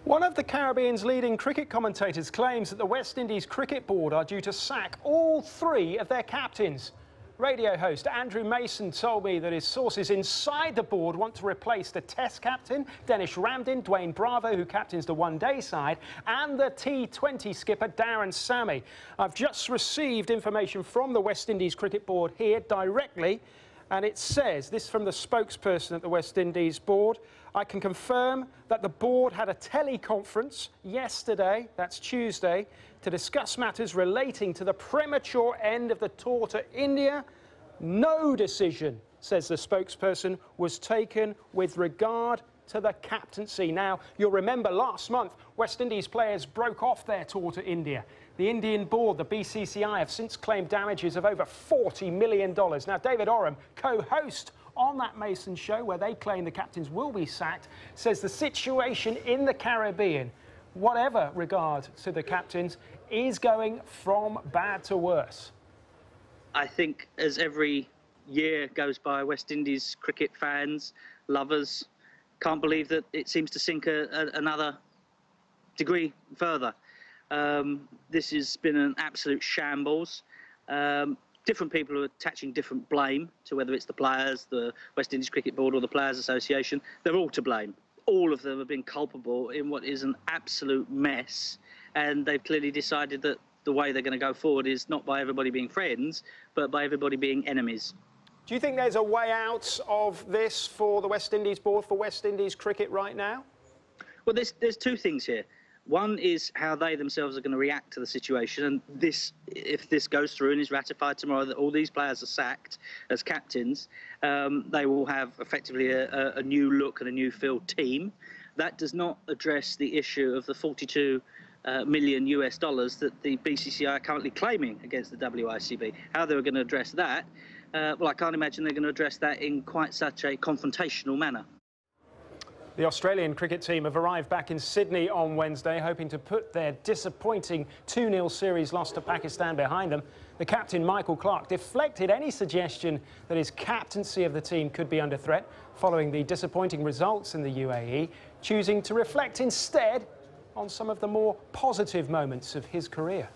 One of the Caribbean's leading cricket commentators claims that the West Indies Cricket Board are due to sack all three of their captains. Radio host Andrew Mason told me that his sources inside the board want to replace the Test captain, Denish Ramdin, Dwayne Bravo, who captains the one-day side, and the T20 skipper, Darren Sammy. I've just received information from the West Indies Cricket Board here directly, and it says, this from the spokesperson at the West Indies Board, I can confirm that the board had a teleconference yesterday, that's Tuesday, to discuss matters relating to the premature end of the tour to India. No decision, says the spokesperson, was taken with regard to the captaincy. Now, you'll remember last month, West Indies players broke off their tour to India. The Indian board, the BCCI, have since claimed damages of over $40 million. Now, David Oram, co-host on that Mason show, where they claim the captains will be sacked, says the situation in the Caribbean, whatever regard to the captains, is going from bad to worse. I think as every year goes by, West Indies cricket fans, lovers, can't believe that it seems to sink another degree further. This has been an absolute shambles. Different people are attaching different blame to whether it's the players, the West Indies Cricket Board or the Players Association. They're all to blame. All of them have been culpable in what is an absolute mess, and they've clearly decided that the way they're going to go forward is not by everybody being friends, but by everybody being enemies. Do you think there's a way out of this for the West Indies Board, for West Indies cricket right now? Well, there's two things here. One is how they themselves are going to react to the situation, and if this goes through and is ratified tomorrow, that all these players are sacked as captains, they will have effectively a new look and a new feel team. That does not address the issue of the $42 million US that the BCCI are currently claiming against the WICB. How they're going to address that, well, I can't imagine they're going to address that in quite such a confrontational manner. The Australian cricket team have arrived back in Sydney on Wednesday, hoping to put their disappointing 2-0 series loss to Pakistan behind them. The captain, Michael Clarke, deflected any suggestion that his captaincy of the team could be under threat following the disappointing results in the UAE, choosing to reflect instead on some of the more positive moments of his career.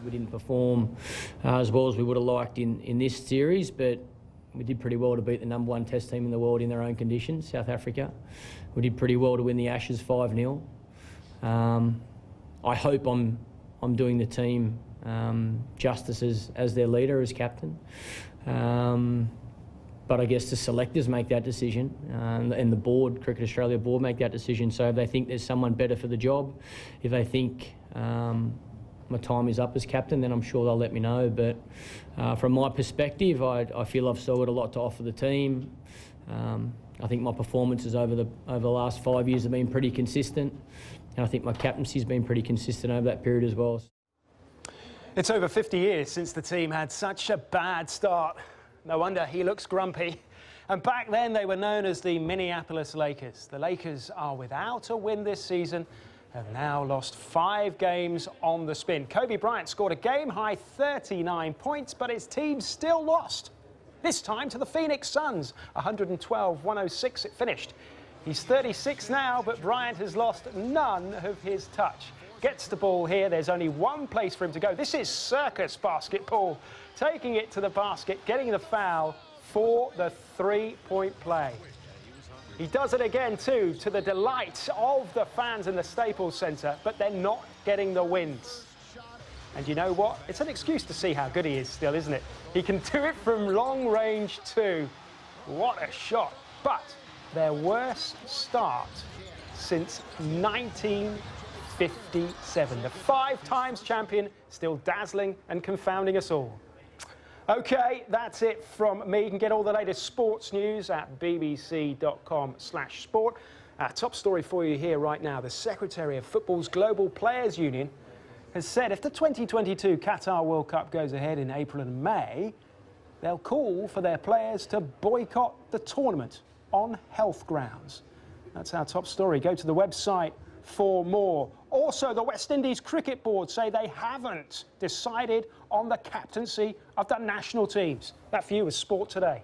We didn't perform as well as we would have liked in this series, but we did pretty well to beat the #1 Test team in the world in their own conditions, South Africa. We did pretty well to win the Ashes 5-0. I hope I'm doing the team justice as their leader, as captain. But I guess the selectors make that decision, and the board, Cricket Australia board, make that decision. So if they think there's someone better for the job, if they think my time is up as captain, then I'm sure they'll let me know. But from my perspective, I feel I've still got a lot to offer the team. I think my performances over the last 5 years have been pretty consistent, and I think my captaincy's been pretty consistent over that period as well. It's over 50 years since the team had such a bad start. No wonder he looks grumpy. And back then they were known as the Minneapolis Lakers. The Lakers are without a win this season, have now lost 5 games on the spin. Kobe Bryant scored a game-high 39 points, but his team still lost. This time to the Phoenix Suns, 112-106 it finished. He's 36 now, but Bryant has lost none of his touch. Gets the ball here, there's only one place for him to go. This is circus basketball. Taking it to the basket, getting the foul for the three-point play. He does it again, too, to the delight of the fans in the Staples Center, but they're not getting the wins. And you know what? It's an excuse to see how good he is still, isn't it? He can do it from long range, too. What a shot. But their worst start since 1957. The 5 times champion, still dazzling and confounding us all. OK, that's it from me. You can get all the latest sports news at bbc.com/sport. Our top story for you here right now. The Secretary of Football's Global Players Union has said if the 2022 Qatar World Cup goes ahead in April and May, they'll call for their players to boycott the tournament on health grounds. That's our top story. Go to the website for more. Also, the West Indies Cricket Board say they haven't decided on the captaincy of the national teams. That for you is Sport Today.